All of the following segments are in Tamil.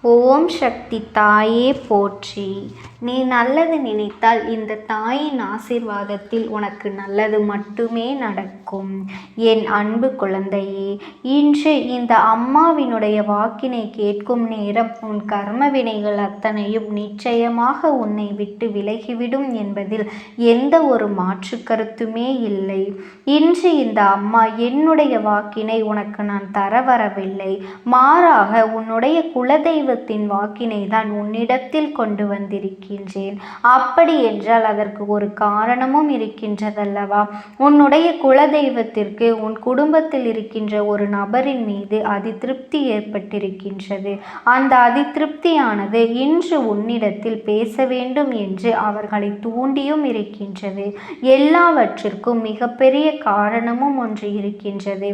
ஓம் சக்தி தாயே போற்றி. நீ நல்லது நினைத்தால் இந்த தாயின் ஆசீர்வாதத்தில் உனக்கு நல்லது மட்டுமே நடக்கும். என் அன்பு குழந்தையே, இன்று இந்த அம்மாவினுடைய வாக்கினை கேட்கும் நேரம் உன் கர்ம வினைகள் அத்தனையும் நிச்சயமாக உன்னை விட்டு விலகிவிடும் என்பதில் எந்த ஒரு மாற்று கருத்துமே இல்லை. இன்று இந்த அம்மா என்னுடைய வாக்கினை உனக்கு நான் தர வரவில்லை, மாறாக உன்னுடைய குலதெய்வத்தின் வாக்கினை தான் உன்னிடத்தில் கொண்டு வந்திருக்கிறேன். அப்படி என்றால் அதற்கு ஒரு காரணமும் இருக்கின்றதல்லவா? உன்னுடைய குலதெய்வத்திற்கு உன் குடும்பத்தில் இருக்கின்ற ஒரு நபரின் மீது அதிருப்தி ஏற்பட்டிருக்கின்றது. அந்த அதிருப்தியானது இன்று உன்னிடத்தில் பேச வேண்டும் என்று அவர்களை தூண்டியும் இருக்கின்றது. எல்லாவற்றிற்கும் மிகப்பெரிய காரணமும் ஒன்று இருக்கின்றது.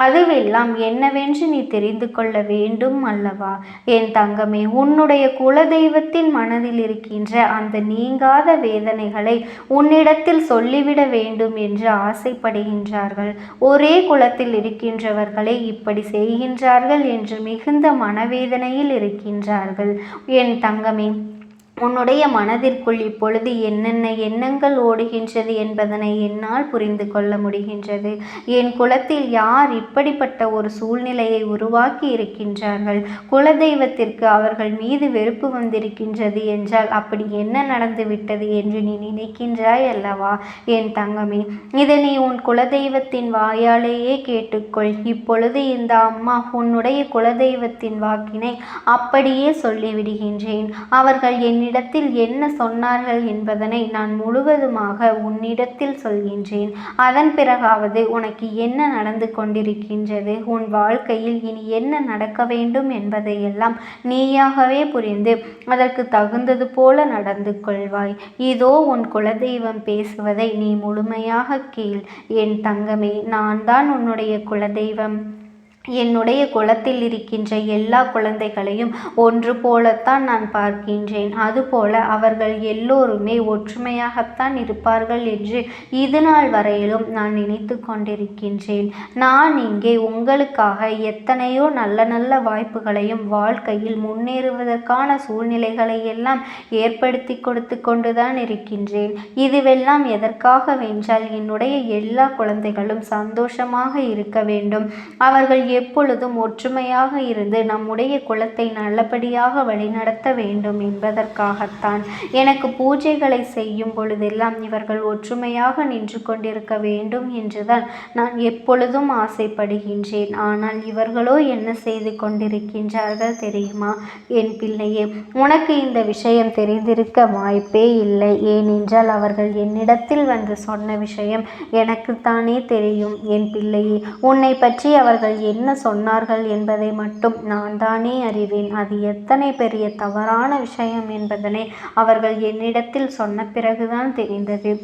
அதுவெல்லாம் என்னவென்று நீ தெரிந்து கொள்ள வேண்டும் அல்லவா? என் தங்கமே, உன்னுடைய குலதெய்வத்தின் மனதில் இருக்கின்ற அந்த நீங்காத வேதனைகளை உன்னிடத்தில் சொல்லிவிட வேண்டும் என்று ஆசைப்படுகின்றார்கள். ஒரே குலத்தில் இருக்கின்றவர்களே இப்படி செய்கின்றார்கள் என்று மிகுந்த மனவேதனையில் இருக்கின்றார்கள். என் தங்கமே, உன்னுடைய மனதிற்குள் இப்பொழுது என்னென்ன எண்ணங்கள் ஓடுகின்றது என்பதனை என்னால் புரிந்து கொள்ள முடிகின்றது. என் குலத்தில் யார் இப்படிப்பட்ட ஒரு சூழ்நிலையை உருவாக்கி இருக்கின்றார்கள்? குலதெய்வத்திற்கு அவர்கள் மீது வெறுப்பு வந்திருக்கின்றது என்றால் அப்படி என்ன நடந்து விட்டது என்று நீ நினைக்கின்றாய் அல்லவா? என் தங்கமே, இதை நீ உன் குலதெய்வத்தின் வாயாலேயே கேட்டுக்கொள். இப்பொழுது இந்த அம்மா உன்னுடைய குலதெய்வத்தின் வாக்கினை அப்படியே சொல்லிவிடுகின்றேன். அவர்கள் என்னிடத்தில் என்ன சொன்னார்கள் என்பதனை நான் முழுவதுமாக உன்னிடத்தில் சொல்கின்றேன். அதன் பிறகாவது உனக்கு என்ன நடந்து கொண்டிருக்கின்றது, உன் வாழ்க்கையில் இனி என்ன நடக்க வேண்டும் என்பதையெல்லாம் நீயாகவே புரிந்து அதற்கு தகுந்தது போல நடந்து கொள்வாய். இதோ உன் குலதெய்வம் பேசுவதை நீ முழுமையாக கேள். என் தங்கமே, நான் தான் உன்னுடைய குலதெய்வம். என்னுடைய குலத்தில் இருக்கின்ற எல்லா குழந்தைகளையும் ஒன்று போலத்தான் நான் பார்க்கின்றேன். அதுபோல அவர்கள் எல்லோருமே ஒற்றுமையாகத்தான் இருப்பார்கள் என்று இது நாள் வரையிலும் நான் நினைத்து கொண்டிருக்கின்றேன். நான் இங்கே உங்களுக்காக எத்தனையோ நல்ல நல்ல வாய்ப்புகளையும் வாழ்க்கையில் முன்னேறுவதற்கான சூழ்நிலைகளை எல்லாம் ஏற்படுத்தி கொடுத்து கொண்டுதான் இருக்கின்றேன். இதுவெல்லாம் எதற்காக வென்றால் என்னுடைய எல்லா குழந்தைகளும் சந்தோஷமாக இருக்க வேண்டும். அவர்கள் எப்பொழுதும் ஒற்றுமையாக இருந்து நம்முடைய குலத்தை நல்லபடியாக வழிநடத்த வேண்டும் என்பதற்காகத்தான். எனக்கு பூஜைகளை செய்யும் பொழுதெல்லாம் இவர்கள் ஒற்றுமையாக நின்று கொண்டிருக்க வேண்டும் என்றுதான் நான் எப்பொழுதும் ஆசைப்படுகின்றேன். ஆனால் இவர்களோ என்ன செய்து கொண்டிருக்கின்றார்கள் தெரியுமா? என் பிள்ளையே, உனக்கு இந்த விஷயம் தெரிந்திருக்க வாய்ப்பே இல்லை. ஏனென்றால் அவர்கள் என்னிடத்தில் வந்து சொன்ன விஷயம் எனக்குத்தானே தெரியும். என் பிள்ளையே, உன்னை பற்றி அவர்கள் என்ன சொன்னார்கள் என்பதை மட்டும் நான் தானே அறிவேன். அது எத்தனை பெரிய தவறான விஷயம் என்பதனை அவர்கள் என்னிடத்தில் சொன்ன பிறகுதான் தெரிந்தது.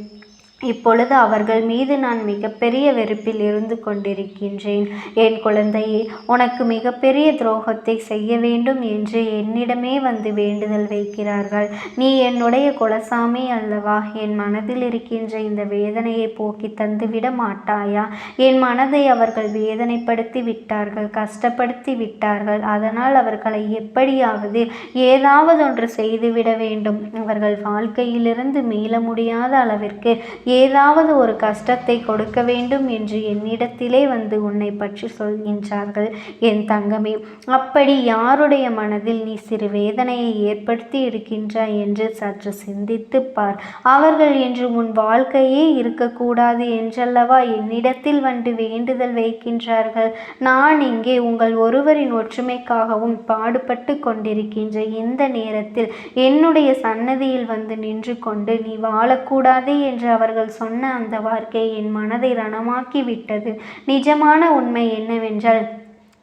இப்பொழுது அவர்கள் மீது நான் மிகப்பெரிய வெறுப்பில் இருந்து கொண்டிருக்கின்றேன். என் குழந்தையே, உனக்கு மிகப்பெரிய துரோகத்தை செய்ய வேண்டும் என்று என்னிடமே வந்து வேண்டுதல் வைக்கிறார்கள். நீ என்னுடைய குலசாமி அல்லவா? என் மனதில் இருக்கின்ற இந்த வேதனையை போக்கி தந்துவிட மாட்டாயா? என் மனதை அவர்கள் வேதனைப்படுத்தி விட்டார்கள், கஷ்டப்படுத்தி விட்டார்கள். அதனால் அவர்களை எப்படியாவது ஏதாவது ஒன்று செய்துவிட வேண்டும். அவர்கள் வாழ்க்கையிலிருந்து மீள முடியாத அளவிற்கு ஏதாவது ஒரு கஷ்டத்தை கொடுக்க வேண்டும் என்று என்னிடத்திலே வந்து உன்னை பற்றி சொல்கின்றார்கள். என் தங்கமே, அப்படி யாருடைய மனதில் நீ சிறு வேதனையை ஏற்படுத்தி இருக்கின்றாய் என்று சற்று சிந்தித்து பார். அவர்கள் என்று உன் வாழ்க்கையே இருக்கக்கூடாது என்றல்லவா என்னிடத்தில் வந்து வேண்டுதல் வைக்கின்றார்கள். நான் இங்கே உங்கள் ஒருவரின் ஒற்றுமைக்காகவும் பாடுபட்டு கொண்டிருக்கின்ற இந்த நேரத்தில் என்னுடைய சன்னதியில் வந்து நின்று கொண்டு நீ வாழக்கூடாது என்று அவர்கள் சொன்ன அந்த வார்த்தை என் மனதை ரணமாக்கி விட்டது. நிஜமான உண்மை என்னவென்றால்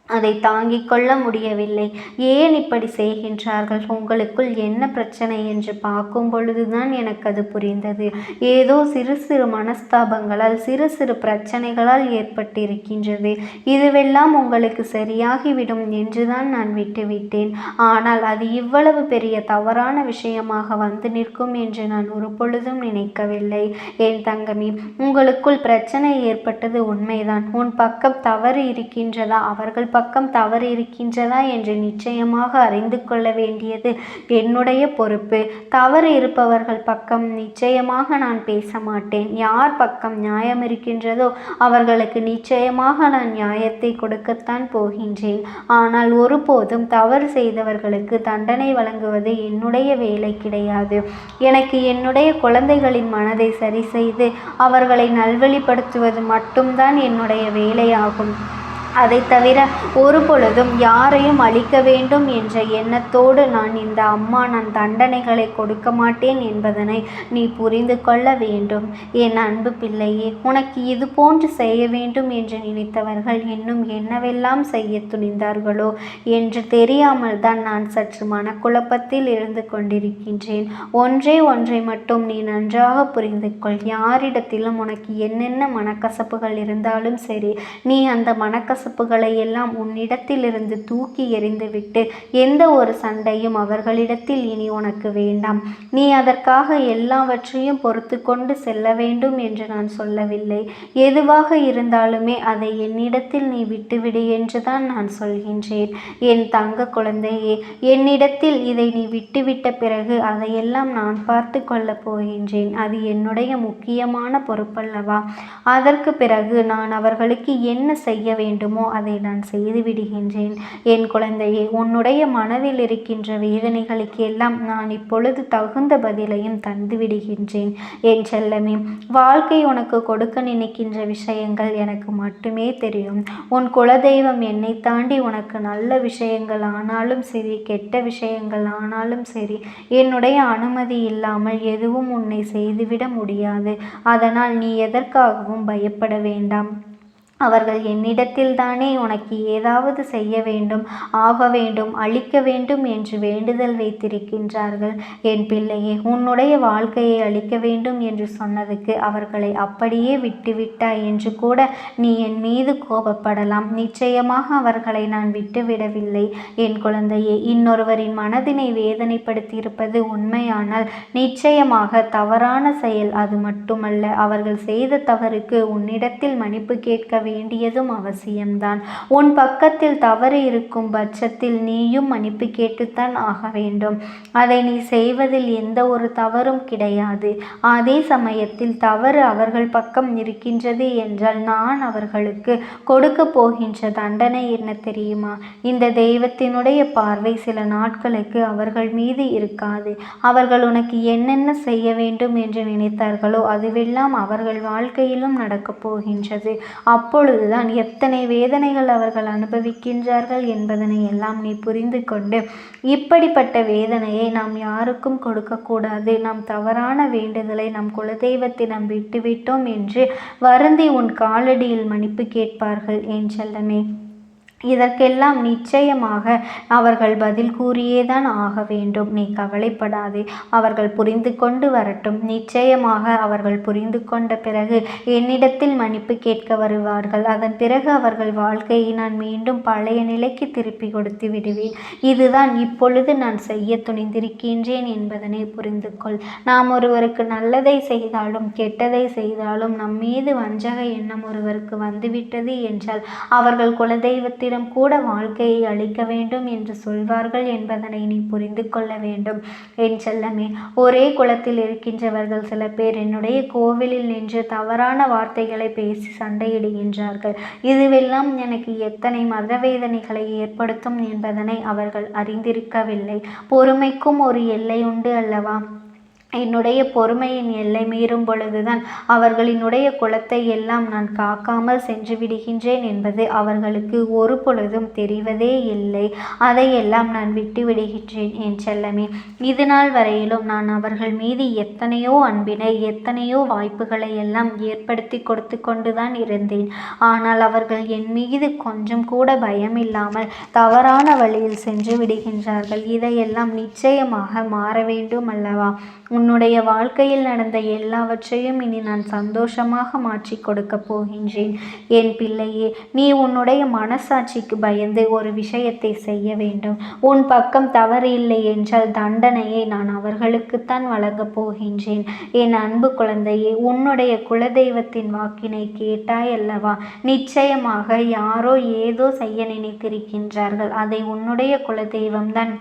அதை தாங்கிக் கொள்ள முடியவில்லை. ஏன் இப்படி செய்கின்றார்கள், உங்களுக்குள் என்ன பிரச்சனை என்று பார்க்கும் பொழுதுதான் எனக்கு அது புரிந்தது. ஏதோ சிறு சிறு மனஸ்தாபங்களால், சிறு சிறு பிரச்சனைகளால் ஏற்பட்டிருக்கின்றது. இதுவெல்லாம் உங்களுக்கு சரியாகிவிடும் என்றுதான் நான் விட்டுவிட்டேன். ஆனால் அது இவ்வளவு பெரிய தவறான விஷயமாக வந்து நிற்கும் என்று நான் ஒரு பொழுதும் நினைக்கவில்லை. என் தங்கமே, உங்களுக்குள் பிரச்சனை ஏற்பட்டது உண்மைதான். உன் பக்கம் தவறு இருக்கின்றதா, அவர்கள் பக்கம் தவறு இருக்கின்றதா என்று நிச்சயமாக அறிந்து கொள்ள வேண்டியது என்னுடைய பொறுப்பு. தவறு இருப்பவர்கள் பக்கம் நிச்சயமாக நான் பேச மாட்டேன். யார் பக்கம் நியாயம் இருக்கின்றதோ அவர்களுக்கு நிச்சயமாக நான் நியாயத்தை கொடுக்கத்தான் போகின்றேன். ஆனால் ஒருபோதும் தவறு செய்தவர்களுக்கு தண்டனை வழங்குவது என்னுடைய வேலை கிடையாது. எனக்கு என்னுடைய குழந்தைகளின் மனதை சரி செய்து அவர்களை நல்வழிப்படுத்துவது மட்டும்தான் என்னுடைய வேலையாகும். அதை தவிர ஒரு பொழுதும் யாரையும் அழிக்க வேண்டும் என்ற எண்ணத்தோடு நான் தண்டனைகளை கொடுக்க மாட்டேன் என்பதனை நீ புரிந்து கொள்ள வேண்டும். என் அன்பு பிள்ளையே, உனக்கு இது போன்று செய்ய வேண்டும் என்று நினைத்தவர்கள் இன்னும் என்னவெல்லாம் செய்ய துணிந்தார்களோ என்று தெரியாமல் தான் நான் சற்று மனக்குழப்பத்தில் இருந்து கொண்டிருக்கின்றேன். ஒன்றை மட்டும் நீ நன்றாக புரிந்து கொள். யாரிடத்திலும் உனக்கு என்னென்ன மனக்கசப்புகள் இருந்தாலும் சரி, நீ அந்த மனக்கசப்புகளை எல்லாம் உன்னிடத்திலிருந்து தூக்கி எறிந்துவிட்டு எந்த ஒரு சண்டையும் அவர்களிடத்தில் இனி உனக்கு வேண்டாம். நீ அதற்காக எல்லாவற்றையும் பொறுத்து கொண்டு செல்ல வேண்டும் என்று நான் சொல்லவில்லை. எதுவாக இருந்தாலுமே அதை என்னிடத்தில் நீ விட்டுவிடு என்றுதான் நான் சொல்கின்றேன். என் தங்க குழந்தையே, என்னிடத்தில் இதை நீ விட்டுவிட்ட பிறகு அதையெல்லாம் நான் பார்த்து கொள்ளப் போகின்றேன். அது என்னுடைய முக்கியமான பொறுப்பல்லவா? அதற்கு பிறகு நான் அவர்களுக்கு என்ன செய்ய வேண்டுமோ அதை நான் செய்து விடுகின்றேன். என் குழந்தையே, உன்னுடைய மனதில் இருக்கின்ற வேதனைகளுக்கு எல்லாம் நான் இப்பொழுது தகுந்த பதிலையும் தந்து விடுகின்றேன். என் செல்லமே, வாழ்க்கை உனக்கு கொடுக்க நினைக்கின்ற விஷயங்கள் எனக்கு மட்டுமே தெரியும். உன் குலதெய்வம் என்னை தாண்டி உனக்கு நல்ல விஷயங்கள் ஆனாலும் சரி, கெட்ட விஷயங்கள் ஆனாலும் சரி, என்னுடைய அனுமதி இல்லாமல் எதுவும் உன்னை செய்துவிட முடியாது. அதனால் நீ எதற்காகவும் பயப்பட வேண்டாம். அவர்கள் என்னிடத்தில் தானே உனக்கு ஏதாவது செய்ய வேண்டும், ஆக வேண்டும், அழிக்க வேண்டும் என்று வேண்டுதல் வைத்திருக்கின்றார்கள். என் பிள்ளையே, உன்னுடைய வாழ்க்கையை அழிக்க வேண்டும் என்று சொன்னதுக்கு அவர்களை அப்படியே விட்டுவிட்டாய் என்று கூட நீ என் மீது கோபப்படலாம். நிச்சயமாக அவர்களை நான் விட்டுவிடவில்லை. என் குழந்தையே, இன்னொருவரின் மனதினை வேதனைப்படுத்தியிருப்பது உண்மையானால் நிச்சயமாக தவறான செயல். அது மட்டுமல்ல, அவர்கள் செய்த தவறுக்கு உன்னிடத்தில் மன்னிப்பு கேட்க வேண்டியதும் அவசியம்தான். உன் பக்கத்தில் தவறு இருக்கும் பட்சத்தில் நீயும் மன்னிப்பு கேட்டுத்தான் ஆக வேண்டும். அதை நீ செய்வதில் எந்த ஒரு தவறும் கிடையாது. அதே சமயத்தில் தவறு அவர்கள் பக்கம் இருக்கின்றது என்றால் நான் அவர்களுக்கு கொடுக்க போகின்ற தண்டனை என்ன தெரியுமா? இந்த தெய்வத்தினுடைய பார்வை சில நாட்களுக்கு அவர்கள் மீது இருக்காது. அவர்கள் உனக்கு என்னென்ன செய்ய வேண்டும் என்று நினைத்தார்களோ அதுவெல்லாம் அவர்கள் வாழ்க்கையிலும் நடக்கப் போகின்றது. அப்பொழுதுதான் எத்தனை வேதனைகள் அவர்கள் அனுபவிக்கின்றார்கள் என்பதனை எல்லாம் நீ புரிந்து கொண்டு, இப்படிப்பட்ட வேதனையை நாம் யாருக்கும் கொடுக்கக்கூடாது, நாம் தவறான வேண்டுதலை நம் குலதெய்வத்திடம் விட்டுவிட்டோம் என்று வருந்தி உன் காலடியில் மன்னிப்பு கேட்பார்கள் என் செல்லமே. இதற்கெல்லாம் நிச்சயமாக அவர்கள் பதில் கூறியேதான் ஆக வேண்டும். நீ கவலைப்படாதே. அவர்கள் புரிந்து கொண்டு வரட்டும். நிச்சயமாக அவர்கள் புரிந்து கொண்ட பிறகு என்னிடத்தில் மன்னிப்பு கேட்க வருவார்கள். அதன் பிறகு அவர்கள் வாழ்க்கையை நான் மீண்டும் பழைய நிலைக்கு திருப்பி கொடுத்து விடுவேன். இதுதான் இப்பொழுது நான் செய்ய துணிந்திருக்கின்றேன் என்பதனை புரிந்து கொள். நாம் ஒருவருக்கு நல்லதை செய்தாலும் கெட்டதை செய்தாலும் நம் மீது வஞ்சக எண்ணம் ஒருவருக்கு வந்துவிட்டது என்றால் அவர்கள் குலதெய்வத்தில் கூட வாழ்க்கையை அழிக்க வேண்டும் என்று சொல்வார்கள் என்பதனை நீ புரிந்து கொள்ள வேண்டும் என் செல்லமே. ஒரே குலத்தில் இருக்கின்றவர்கள் சில பேர் என்னுடைய கோவிலில் நின்று தவறான வார்த்தைகளை பேசி சண்டையிடுகின்றார்கள். இதுவெல்லாம் எனக்கு எத்தனை மனவேதனைகளை ஏற்படுத்தும் என்பதனை அவர்கள் அறிந்திருக்கவில்லை. பொறுமைக்கும் ஒரு எல்லை உண்டு அல்லவா? என்னுடைய பொறுமையின் எல்லை மீறும் பொழுதுதான் அவர்களினுடைய குலத்தை எல்லாம் நான் காக்காமல் சென்று விடுகின்றேன் என்பது அவர்களுக்கு ஒரு பொழுதும் தெரிவதே இல்லை. அதையெல்லாம் நான் விட்டு விடுகின்றேன் என் செல்லமே. இது நாள் வரையிலும் நான் அவர்கள் மீது எத்தனையோ அன்பினை, எத்தனையோ வாய்ப்புகளை எல்லாம் ஏற்படுத்தி கொடுத்து கொண்டுதான் இருந்தேன். ஆனால் அவர்கள் என் மீது கொஞ்சம் கூட பயம் இல்லாமல் தவறான வழியில் சென்று விடுகின்றார்கள். இதையெல்லாம் நிச்சயமாக மாற வேண்டும் அல்லவா? உன்னுடைய வாழ்க்கையில் நடந்த எல்லாவற்றையும் இனி நான் சந்தோஷமாக மாற்றி கொடுக்க போகின்றேன். என் பிள்ளையே, நீ உன்னுடைய மனசாட்சிக்கு பயந்து ஒரு விஷயத்தை செய்ய வேண்டும். உன் பக்கம் தவறு இல்லை என்றால் தண்டனையை நான் அவர்களுக்குத்தான் வழங்கப் போகின்றேன். என் அன்பு குழந்தையே, உன்னுடைய குலதெய்வத்தின் வாக்கினை கேட்டாய் அல்லவா? நிச்சயமாக யாரோ ஏதோ செய்ய நினைத்திருக்கின்றார்கள். அதை உன்னுடைய குலதெய்வம்தான்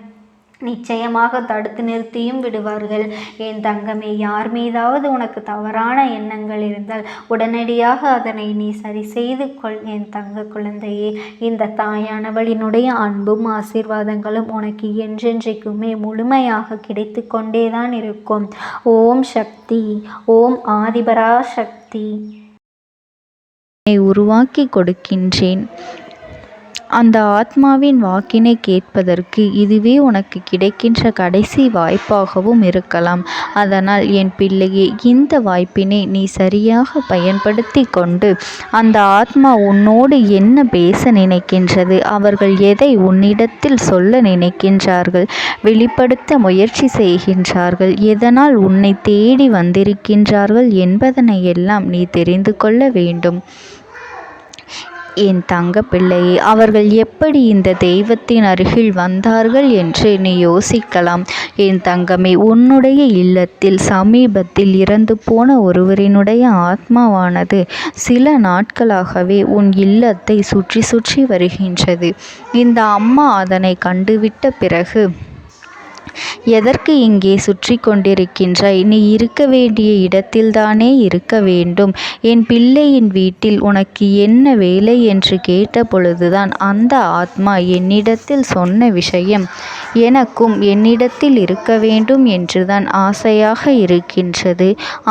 நிச்சயமாக தடுத்து நிறுத்தியும் விடுவார்கள். என் தங்கமே, யார் மீதாவது உனக்கு தவறான எண்ணங்கள் இருந்தால் உடனடியாக அதனை நீ சரி செய்து கொள். என் தங்க குழந்தையே, இந்த தாயானவளினுடைய அன்பும் ஆசீர்வாதங்களும் உனக்கு என்றென்றைக்குமே முழுமையாக கிடைத்து கொண்டேதான் இருக்கும். ஓம் சக்தி, ஓம் ஆதிபரா சக்தி. உருவாக்கி கொடுக்கின்றேன். அந்த ஆத்மாவின் வாக்கினை கேட்பதற்கு இதுவே உனக்கு கிடைக்கின்ற கடைசி வாய்ப்பாகவும் இருக்கலாம். அதனால் என் பிள்ளையே, இந்த வாய்ப்பினை நீ சரியாக பயன்படுத்தி கொண்டு அந்த ஆத்மா உன்னோடு என்ன பேச நினைக்கின்றது, அவர்கள் எதை உன்னிடத்தில் சொல்ல நினைக்கின்றார்கள், வெளிப்படுத்த முயற்சி செய்கின்றார்கள், எதனால் உன்னை தேடி வந்திருக்கின்றார்கள் என்பதனை எல்லாம் நீ தெரிந்து கொள்ள வேண்டும். என் தங்க பிள்ளையே, அவர்கள் எப்படி இந்த தெய்வத்தின் அருகில் வந்தார்கள் என்று நீ யோசிக்கலாம். என் தங்கமே, உன்னுடைய இல்லத்தில் சமீபத்தில் இறந்து போன ஒருவரினுடைய ஆத்மாவானது சில நாட்களாகவே உன் இல்லத்தை சுற்றி சுற்றி வருகின்றது. இந்த அம்மா அதனை கண்டுவிட்ட பிறகு, எதற்கு இங்கே சுற்றி கொண்டிருக்கின்றாய்? நீ இருக்க வேண்டிய இடத்தில்தானே இருக்க வேண்டும். என் பிள்ளையின் வீட்டில் உனக்கு என்ன வேலை என்று கேட்ட பொழுதுதான் அந்த ஆத்மா என்னிடத்தில் சொன்ன விஷயம், எனக்கும் என்னிடத்தில் இருக்க வேண்டும் என்றுதான் ஆசையாக இருக்கின்றது.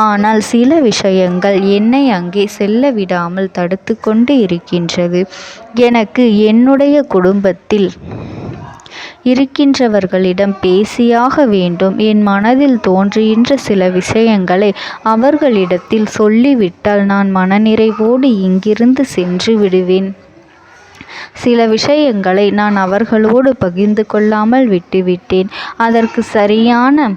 ஆனால் சில விஷயங்கள் என்னை அங்கே செல்ல விடாமல் தடுத்து கொண்டு இருக்கின்றது. எனக்கு என்னுடைய குடும்பத்தில் இருக்கின்றவர்களிடம் பேசியாக வேண்டும். என் மனதில் தோன்றுகின்ற சில விஷயங்களை அவர்களிடத்தில் சொல்லிவிட்டால் நான் மனநிறைவோடு இங்கிருந்து சென்று விடுவேன். சில விஷயங்களை நான் அவர்களோடு பகிர்ந்து கொள்ளாமல் விட்டுவிட்டேன். அதற்கு சரியான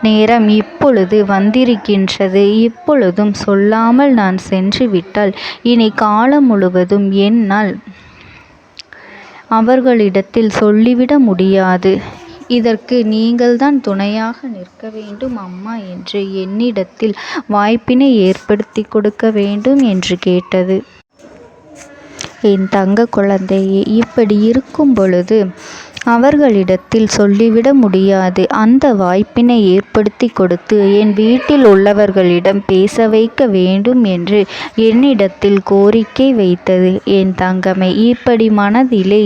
நேரம் இப்பொழுது வந்திருக்கின்றது. இப்பொழுதும் சொல்லாமல் நான் சென்று விட்டால் இனி காலம் முழுவதும் என்னால் அவர்களிடத்தில் சொல்லிவிட முடியாது. இதற்கு நீங்கள்தான் துணையாக நிற்க வேண்டும் அம்மா என்று என்னிடத்தில் வாய்ப்பினை ஏற்படுத்தி கொடுக்க வேண்டும் என்று கேட்டது. என் தங்க குழந்தையே, இப்படி இருக்கும் பொழுது அவர்களிடத்தில் சொல்லிவிட முடியாது. அந்த வாய்ப்பினை ஏற்படுத்தி கொடுத்து என் வீட்டில் உள்ளவர்களிடம் பேச வைக்க வேண்டும் என்று என்னிடத்தில் கோரிக்கை வைத்தது. என் தங்கமே, இப்படி மனதிலே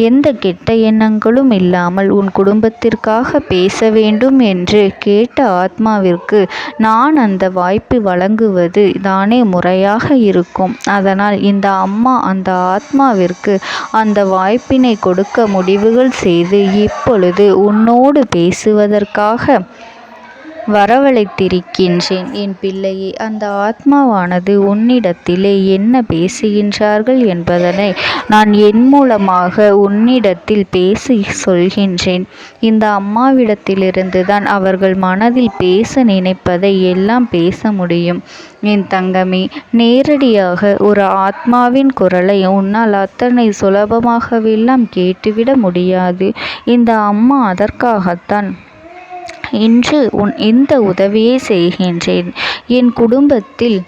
எந்த கெட்ட எண்ணங்களும் இல்லாமல் உன் குடும்பத்திற்காக பேச வேண்டும் என்று கேட்ட ஆத்மாவிற்கு நான் அந்த வாய்ப்பு வழங்குவது தானே முறையாக இருக்கும். அதனால் இந்த அம்மா அந்த ஆத்மாவிற்கு அந்த வாய்ப்பினை கொடுக்க முடிவுகள் செய்து இப்பொழுது உன்னோடு பேசுவதற்காக வரவழைத்திருக்கின்றேன். என் பிள்ளையே, அந்த ஆத்மாவானது உன்னிடத்திலே என்ன பேசுகின்றார்கள் என்பதனை நான் என் மூலமாக உன்னிடத்தில் பேசி சொல்கின்றேன். இந்த அம்மாவிடத்திலிருந்து தான் அவர்கள் மனதில் பேச நினைப்பதை எல்லாம் பேச முடியும். என் தங்கமே, நேரடியாக ஒரு ஆத்மாவின் குரலை உன்னால் அத்தனை சுலபமாகவெல்லாம் கேட்டுவிட முடியாது. இந்த அம்மா அதற்காகத்தான் இன்று இந்த உதவியை செய்கின்றேன். என் குடும்பத்தில்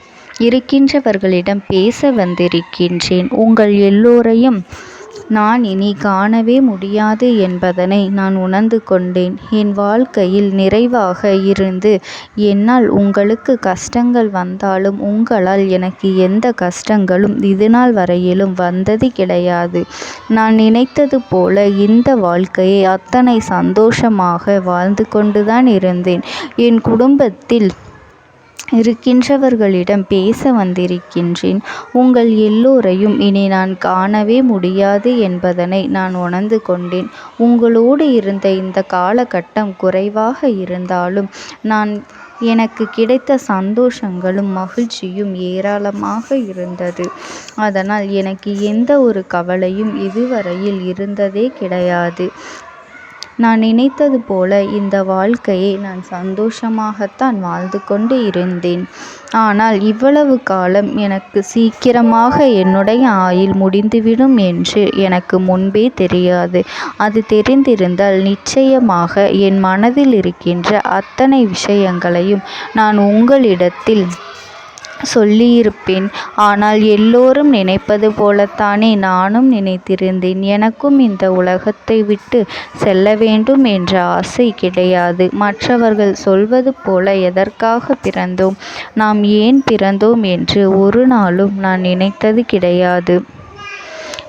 இருக்கின்றவர்களிடம் பேச வந்திருக்கின்றேன். உங்கள் எல்லோரையும் நான் இனி காணவே முடியாது என்பதனை நான் உணர்ந்து கொண்டேன். என் வாழ்க்கையில் நிறைவாக இருந்து என்னால் உங்களுக்கு கஷ்டங்கள் வந்தாலும் உங்களால் எனக்கு எந்த கஷ்டங்களும் இதுநாள் வரையிலும் வந்தது கிடையாது. நான் நினைத்தது போல இந்த வாழ்க்கையை அத்தனை சந்தோஷமாக வாழ்ந்து கொண்டுதான் இருந்தேன். என் குடும்பத்தில் இருக்கின்றவர்களிடம் பேச வந்திருக்கின்றேன். உங்கள் எல்லோரையும் இனி நான் காணவே முடியாது என்பதனை நான் உணர்ந்து கொண்டேன். உங்களோடு இருந்த இந்த காலகட்டம் குறைவாக இருந்தாலும் எனக்கு கிடைத்த சந்தோஷங்களும் மகிழ்ச்சியும் ஏராளமாக இருந்தது. அதனால் எனக்கு எந்த ஒரு கவலையும் இதுவரையில் இருந்ததே கிடையாது. நான் நினைத்தது போல இந்த வாழ்க்கையை நான் சந்தோஷமாகத்தான் வாழ்ந்து கொண்டு இருந்தேன். ஆனால் இவ்வளவு காலம் எனக்கு சீக்கிரமாக என்னுடைய ஆயுள் முடிந்துவிடும் என்று எனக்கு முன்பே தெரியாது. அது தெரிந்திருந்தால் நிச்சயமாக என் மனதில் இருக்கின்ற அத்தனை விஷயங்களையும் நான் உங்களிடத்தில் சொல்லியிருப்பேன். ஆனால் எல்லோரும் நினைப்பது போலத்தானே நானும் நினைத்திருந்தேன். எனக்கும் இந்த உலகத்தை விட்டு செல்ல வேண்டும் என்ற ஆசை கிடையாது. மற்றவர்கள் சொல்வது போல எதற்காக பிறந்தோம், நாம் ஏன் பிறந்தோம் என்று ஒரு நாளும் நான் நினைத்தது கிடையாது.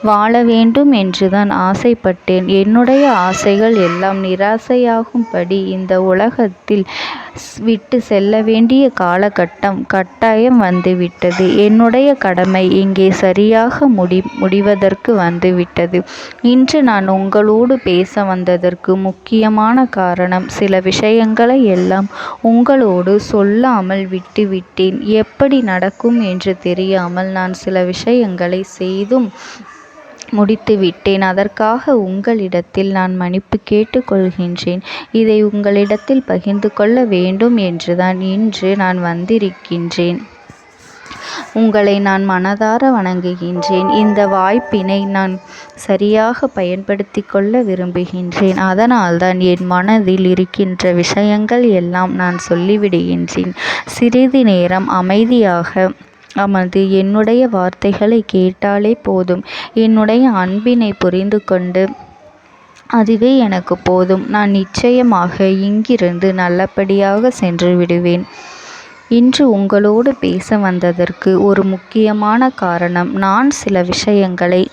வாழ வேண்டும் என்றுதான் ஆசைப்பட்டேன். என்னுடைய ஆசைகள் எல்லாம் நிராசையாகும்படி இந்த உலகத்தில் விட்டு செல்ல வேண்டிய காலகட்டம் கட்டாயம் வந்துவிட்டது. என்னுடைய கடமை இங்கே சரியாக முடிவதற்கு வந்துவிட்டது. இன்று நான் உங்களோடு பேச வந்ததற்கு முக்கியமான காரணம், சில விஷயங்களை எல்லாம் உங்களோடு சொல்லாமல் விட்டுவிட்டேன். எப்படி நடக்கும் என்று தெரியாமல் நான் சில விஷயங்களை செய்தும் முடித்துவிட்டேன். அதற்காக உங்களிடத்தில் நான் மன்னிப்பு கேட்டுக்கொள்கின்றேன். இதை உங்களிடத்தில் பகிர்ந்து கொள்ள வேண்டும் என்றுதான் இன்று நான் வந்திருக்கின்றேன். உங்களை நான் மனதார வணங்குகின்றேன். இந்த வாய்ப்பினை நான் சரியாக பயன்படுத்தி கொள்ள விரும்புகின்றேன். அதனால்தான் என் மனதில் இருக்கின்ற விஷயங்கள் எல்லாம் நான் சொல்லிவிடுகின்றேன். சிறிது நேரம் அமைதியாக அமர்ந்து என்னுடைய வார்த்தைகளை கேட்டாலே போதும். என்னுடைய அன்பினை புரிந்து கொண்டு அதுவே எனக்கு போதும். நான் நிச்சயமாக இங்கிருந்து நல்லபடியாக சென்று விடுவேன். இன்று உங்களோடு பேச வந்ததற்கு ஒரு முக்கியமான காரணம், நான் சில விஷயங்களை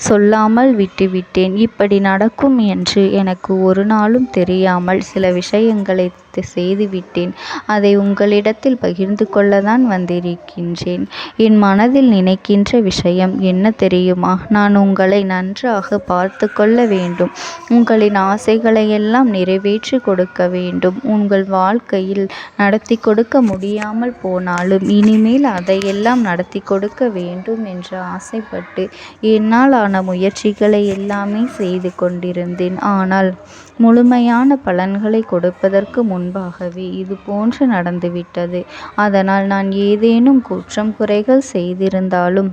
சொல்லாமல் விட்டுவிட்டேன். இப்படி நடக்கும் என்று எனக்கு ஒரு நாளும் தெரியாமல் சில விஷயங்களை செய்துவிட்டேன். அதை உங்களிடத்தில் பகிர்ந்து கொள்ளத்தான் வந்திருக்கின்றேன். என் மனதில் நினைக்கின்ற விஷயம் என்ன தெரியுமா? நான் உங்களை நன்றாக பார்த்து கொள்ள வேண்டும். உங்களின் ஆசைகளை எல்லாம் நிறைவேற்றி கொடுக்க வேண்டும். உங்கள் வாழ்க்கையில் நடத்தி கொடுக்க முடியாமல் போனாலும் இனிமேல் அதையெல்லாம் நடத்தி கொடுக்க வேண்டும் என்று ஆசைப்பட்டு என்னால் ஆன முயற்சிகளை எல்லாமே செய்து கொண்டிருந்தேன். ஆனால் முழுமையான பலன்களை கொடுப்பதற்கு முன்பாகவே இது போன்று நடந்துவிட்டது. அதனால் நான் ஏதேனும் குற்றம் குறைகள் செய்திருந்தாலும்,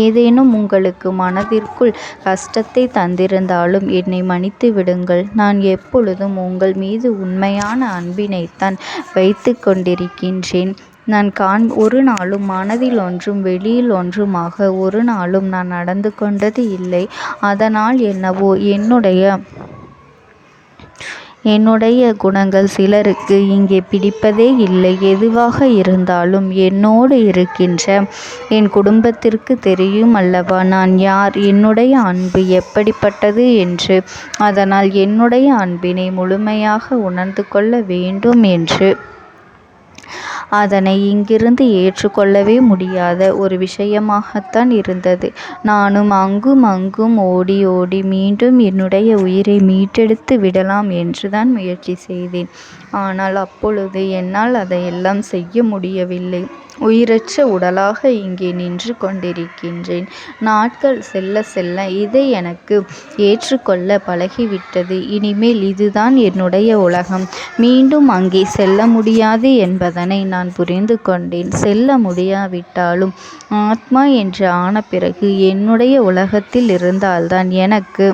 ஏதேனும் உங்களுக்கு மனதிற்குள் கஷ்டத்தை தந்திருந்தாலும் என்னை மன்னித்து விடுங்கள். நான் எப்பொழுதும் உங்கள் மீது உண்மையான அன்பினைத்தான் வைத்து கொண்டிருக்கின்றேன். நான் ஒரு நாளும் மனதில் ஒன்றும் வெளியில் ஒன்றுமாக ஒரு நாளும் நான் நடந்து கொண்டது இல்லை. அதனால் என்னவோ என்னுடைய குணங்கள் சிலருக்கு இங்கே பிடிப்பதே இல்லை. எதுவாக இருந்தாலும் என்னோடு இருக்கின்ற என் குடும்பத்திற்கு தெரியும் அல்லவா நான் யார், என்னுடைய அன்பு எப்படிப்பட்டது என்று. அதனால் என்னுடைய அன்பினை முழுமையாக உணர்ந்து கொள்ள வேண்டும் என்று அதனை இங்கிருந்து ஏற்றுக்கொள்ளவே முடியாத ஒரு விஷயமாகத்தான் இருந்தது. நானும் அங்கும் அங்கும் ஓடி ஓடி மீண்டும் என்னுடைய உயிரை மீட்டெடுத்து விடலாம் என்றுதான் முயற்சி செய்தேன். ஆனால் அப்பொழுது என்னால் அதையெல்லாம் செய்ய முடியவில்லை. உயிரற்ற உடலாக இங்கே நின்று கொண்டிருக்கின்றேன். நாட்கள் செல்ல செல்ல இதை எனக்கு ஏற்றுக்கொள்ள பழகிவிட்டது. இனிமேல் இதுதான் என்னுடைய உலகம். மீண்டும் அங்கே செல்ல முடியாது என்பதனை நான் புரிந்து கொண்டேன். செல்ல முடியாவிட்டாலும் ஆத்மா என்று ஆன பிறகு என்னுடைய உலகத்தில் இருந்தால்தான் எனக்கு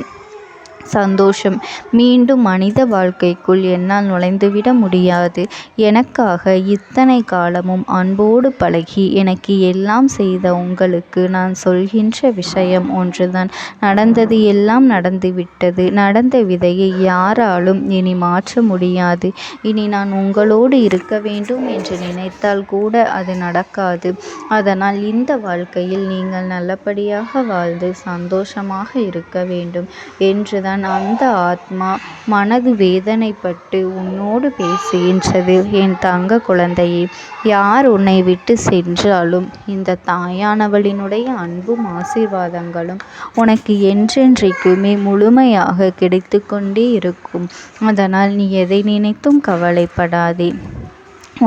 சந்தோஷம். மீண்டும் மனித வாழ்க்கைக்குள் என்னால் நுழைந்துவிட முடியாது. எனக்காக இத்தனை காலமும் அன்போடு பழகி எனக்கு எல்லாம் செய்த உங்களுக்கு நான் சொல்கின்ற விஷயம் ஒன்றுதான். நடந்தது எல்லாம் நடந்துவிட்டது. நடந்த விதையை யாராலும் இனி மாற்ற முடியாது. இனி நான் உங்களோடு இருக்க வேண்டும் என்று நினைத்தால் கூட அது நடக்காது. அதனால் இந்த வாழ்க்கையில் நீங்கள் நல்லபடியாக வாழ்ந்து சந்தோஷமாக இருக்க வேண்டும் என்றுதான் அந்த ஆத்மா மனது வேதனைப்பட்டு உன்னோடு பேசுகின்றது. என் தங்க குழந்தையே, யார் உன்னை விட்டு சென்றாலும் இந்த தாயானவளினுடைய அன்பும் ஆசீர்வாதங்களும் உனக்கு என்றென்றைக்குமே முழுமையாக கிடைத்து கொண்டே இருக்கும். அதனால் நீ எதை நினைத்தும் கவலைப்படாதே.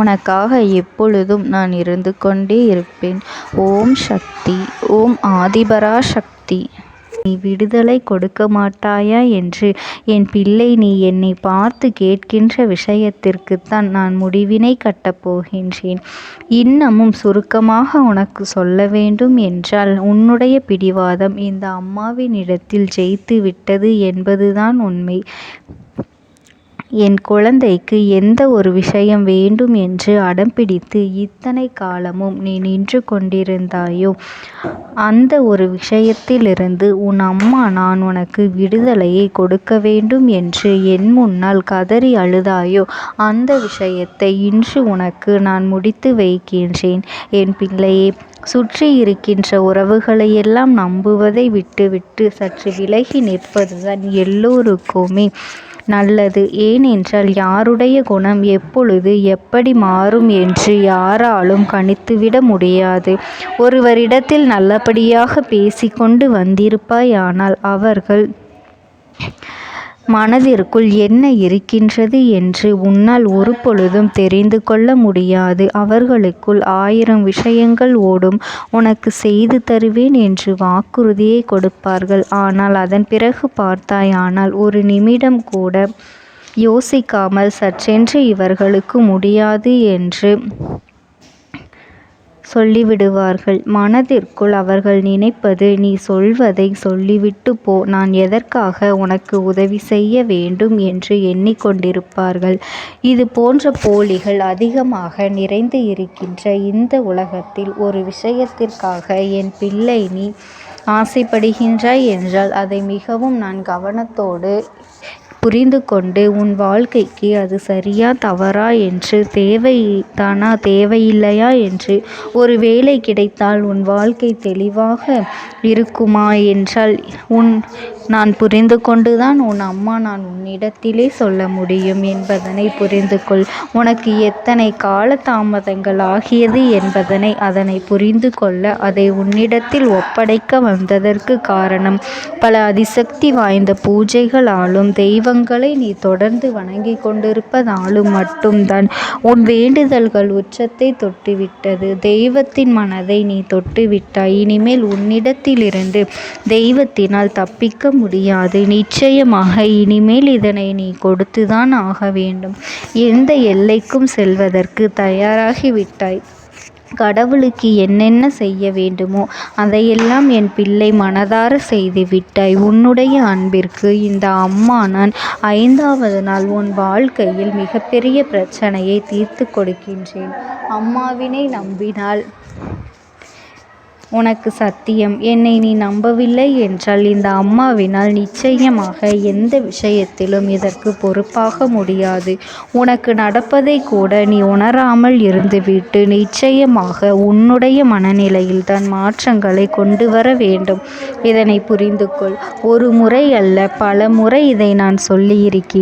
உனக்காக எப்பொழுதும் நான் இருந்து கொண்டே இருப்பேன். ஓம் சக்தி. ஓம் ஆதிபரா சக்தி. நீ விடுதலை கொடுக்க மாட்டாயா என்று என் பிள்ளை, நீ என்னை பார்த்து கேட்கின்ற விஷயத்திற்குத்தான் நான் முடிவினை கட்டப் போகின்றேன். இன்னமும் சுருக்கமாக உனக்கு சொல்ல வேண்டும் என்றால், உன்னுடைய பிடிவாதம் இந்த அம்மாவினிடத்தில் ஜெயித்து விட்டது என்பதுதான் உண்மை. என் குழந்தைக்கு எந்த ஒரு விஷயம் வேண்டும் என்று அடம்பிடித்து இத்தனை காலமும் நீ நின்று கொண்டிருந்தாயோ, அந்த ஒரு விஷயத்திலிருந்து உன் அம்மா நான் உனக்கு விடுதலையை கொடுக்க வேண்டும் என்று என் முன்னால் கதறி அழுதாயோ, அந்த விஷயத்தை இன்று உனக்கு நான் முடித்து வைக்கின்றேன். என் பிள்ளையே, சுற்றி இருக்கின்ற உறவுகளையெல்லாம் நம்புவதை விட்டுவிட்டு சற்று விலகி நிற்பதுதான் எல்லோருக்குமே நல்லது. ஏனென்றால் யாருடைய குணம் எப்பொழுது எப்படி மாறும் என்று யாராலும் கணித்துவிட முடியாது. ஒருவரிடத்தில் நல்லபடியாக பேசிக்கொண்டு வந்திருப்பாயானால் அவர்கள் மனதிற்குள் என்ன இருக்கின்றது என்று உன்னால் ஒரு பொழுதும் தெரிந்து கொள்ள முடியாது. அவர்களுக்குள் 1000 விஷயங்கள் ஓடும். உனக்கு செய்து தருவேன் என்று வாக்குறுதியை கொடுப்பார்கள். ஆனால் அதன் பிறகு பார்த்தாயானால் ஒரு நிமிடம் கூட யோசிக்காமல் சற்றென்று இவர்களுக்கு முடியாது என்று சொல்லிவிடுவார்கள். மனதிற்குள் அவர்கள் நினைப்பது, நீ சொல்வதை சொல்லிவிட்டு போ, நான் எதற்காக உனக்கு உதவி செய்ய வேண்டும் என்று எண்ணிக்கொண்டிருப்பார்கள். இது போன்ற போலிகள் அதிகமாக நிறைந்து இருக்கின்ற இந்த உலகத்தில் ஒரு விஷயத்திற்காக என் பிள்ளை நீ ஆசைப்படுகின்றாய் என்றால் அதை மிகவும் நான் கவனத்தோடு புரிந்து கொண்டு உன் வாழ்க்கைக்கு அது சரியா தவறா என்று, தேவைதானா தேவையில்லையா என்று, ஒரு வேலை கிடைத்தால் உன் வாழ்க்கை தெளிவாக இருக்குமா என்றால் நான் புரிந்து கொண்டுதான் உன் அம்மா நான் உன்னிடத்திலே சொல்ல முடியும் என்பதனை புரிந்து கொள். உனக்கு எத்தனை கால தாமதங்கள் ஆகியது என்பதனை அதனை புரிந்து கொள்ள அதை உன்னிடத்தில் ஒப்படைக்க வந்ததற்கு காரணம், பல அதிசக்தி வாய்ந்த பூஜைகளாலும் தெய்வங்களை நீ தொடர்ந்து வணங்கி கொண்டிருப்பதாலும் மட்டும்தான் உன் வேண்டுதல்கள் உச்சத்தை தொட்டுவிட்டது. தெய்வத்தின் மனதை நீ தொட்டுவிட்டாய். இனிமேல் உன்னிடத்திலிருந்து தெய்வத்தினால் தப்பிக்க முடியாது. நிச்சயமாக இனிமேல் இதனை நீ கொடுத்துதான் ஆக வேண்டும். எந்த எல்லைக்கும் செல்வதற்கு தயாராகிவிட்டாய். கடவுளுக்கு என்னென்ன செய்ய வேண்டுமோ அதையெல்லாம் என் பிள்ளை மனதார செய்து விட்டாய். உன்னுடைய அன்பிற்கு இந்த அம்மா நான் 5வது நாள் உன் வாழ்க்கையில் மிகப்பெரிய பிரச்சனையை தீர்த்து கொடுக்கின்றேன். அம்மாவினை நம்பினால் உனக்கு சத்தியம். என்னை நீ நம்பவில்லை என்றால் இந்த அம்மாவினால் நிச்சயமாக எந்த விஷயத்திலும் இதற்கு பொறுப்பாக முடியாது. உனக்கு நடப்பதை கூட நீ உணராமல் இருந்துவிட்டு நிச்சயமாக உன்னுடைய மனநிலையில் தான் மாற்றங்களை கொண்டு வர வேண்டும். இதனை புரிந்து கொள். ஒரு முறை அல்ல, பல முறை இதை நான் சொல்லியிருக்கிறேன்.